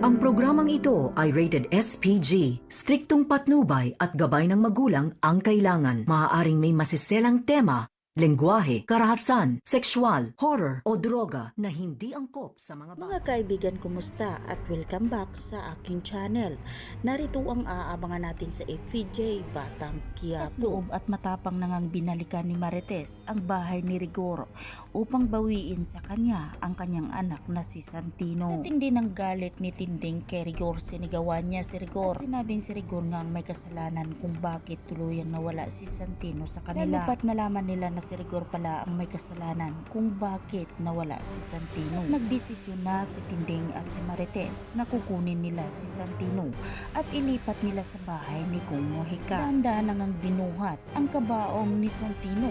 Ang programang ito ay rated SPG. Striktong patnubay at gabay ng magulang ang kailangan. Maaaring may masiselang tema, lengguwahe, karahasan, sexual, horror o droga na hindi angkop sa mga bata. Mga kaibigan, kumusta at welcome back sa aking channel. Narito ang aabangan natin sa FVJ Batang Quiapo. Loob at matapang nangang binalikan ni Marites ang bahay ni Rigor upang bawiin sa kanya ang kanyang anak na si Santino. Dating din ang galit ni Tinding kay Rigor, sinigawan niya si Rigor at sinabing si Rigor ngang may kasalanan kung bakit tuluyang nawala si Santino sa kanila. Lalo pat nalaman nila na si Rigor pala ang may kasalanan kung bakit nawala si Santino. Nagdesisyon na si Tinding at si Marites na kukunin nila si Santino at ilipat nila sa bahay ni Kung Mojica. Dahan-dahan nang binuhat ang kabaong ni Santino.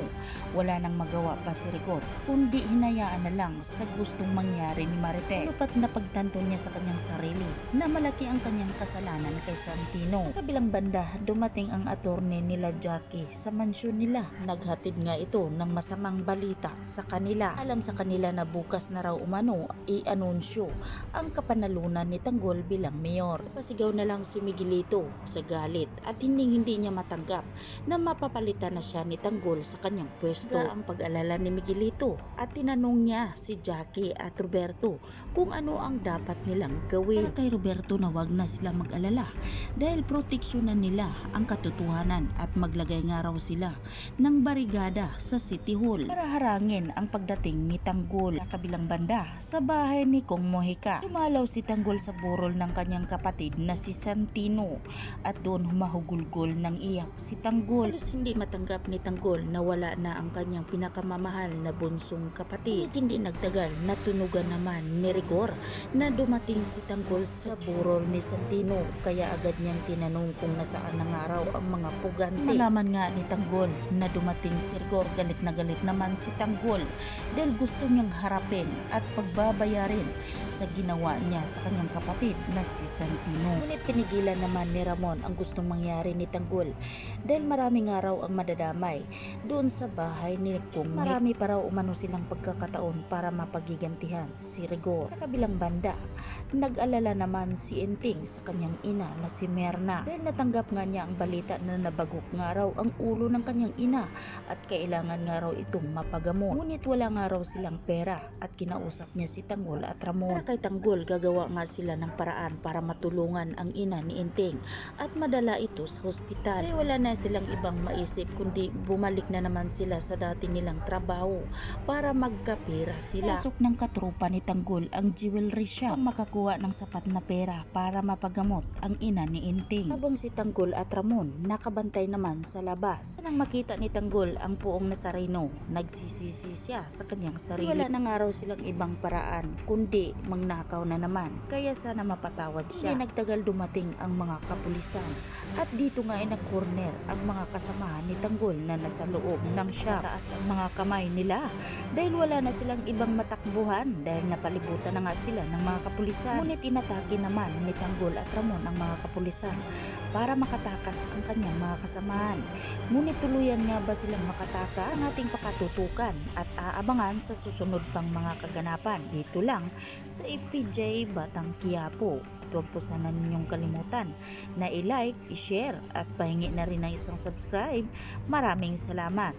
Wala nang magawa pa si Rigor kundi hinayaan na lang sa gustong mangyari ni Marites. Lupat na pagtanto niya sa kanyang sarili na malaki ang kanyang kasalanan kay Santino. Sa kabilang banda, dumating ang attorney nila Jackie sa mansyon nila. Naghatid nga ito ng masamang balita sa kanila. Alam sa kanila na bukas na raw umano i-anunsyo ang kapanalunan ni Tanggol bilang mayor. Pasigaw na lang si Miguelito sa galit at hindi niya matanggap na mapapalitan na siya ni Tanggol sa kanyang pwesto. Ang pag-alala ni Miguelito at tinanong niya si Jackie at Roberto kung ano ang dapat nilang gawin. Para kay Roberto na wag na sila mag-alala dahil proteksyonan nila ang katotohanan at maglagay nga raw sila ng barigada sa City Hall para harangin ang pagdating ni Tanggol. Sa kabilang banda, sa bahay ni Kung Mojica, dumalaw si Tanggol sa burol ng kanyang kapatid na si Santino at doon humahugulgol ng iyak si Tanggol. Halos hindi matanggap ni Tanggol na wala na ang kanyang pinakamamahal na bunsong kapatid. Hindi nagtagal, natunugan naman ni Rigor na dumating si Tanggol sa burol ni Santino, kaya agad niyang tinanong kung nasaan na nga raw ang mga pugante. Malaman nga ni Tanggol na dumating si Rigor, galit na galit naman si Tanggol dahil gusto niyang harapin at pagbabayarin sa ginawa niya sa kanyang kapatid na si Santino. Ngunit pinigilan naman ni Ramon ang gustong mangyari ni Tanggol dahil maraming araw ang madadamay doon sa bahay ni Kung. Marami pa raw umano silang pagkakataon para mapagigantihan si Rigor. Sa kabilang banda, nag-alala naman si Enting sa kanyang ina na si Merna dahil natanggap nga niya ang balita na nabagok nga raw ang ulo ng kanyang ina at kailangan nga raw itong mapagamot. Ngunit wala nga raw silang pera at kinausap niya si Tanggol at Ramon. Para kay Tanggol, gagawa nga sila ng paraan para matulungan ang ina ni Enting at madala ito sa hospital. Kaya wala na silang ibang maisip kundi bumalik na naman sila sa dati nilang trabaho para magkapera sila. Pasok ng katrupa ni Tanggol ang jewelry shop makakuha ng sapat na pera para mapagamot ang ina ni Enting. Habang si Tanggol at Ramon nakabantay naman sa labas. Nang makita ni Tanggol ang puong Nazareno, nagsisisi siya sa kanyang sarili. Wala na nga raw silang ibang paraan kundi mangnakaw na naman, kaya sana mapatawad siya. Hindi nagtagal dumating ang mga kapulisan at dito nga ay nag-corner ang mga kasamahan ni Tanggol na nasa loob ng shop. Taas ang mga kamay nila dahil wala na silang ibang matakbuhan dahil napalibutan na nga sila ng mga kapulisan. Ngunit inatake naman ni Tanggol at Ramon ang mga kapulisan para makatakas ang kanyang mga kasamahan. Ngunit tuluyan nga ba silang makatakas? Ang ating pakatutukan at aabangan sa susunod pang mga kaganapan dito lang sa FVJ Batang Quiapo. At huwag po sana ninyong kalimutan na i-like, i-share at pahingi na rin ng isang subscribe. Maraming salamat.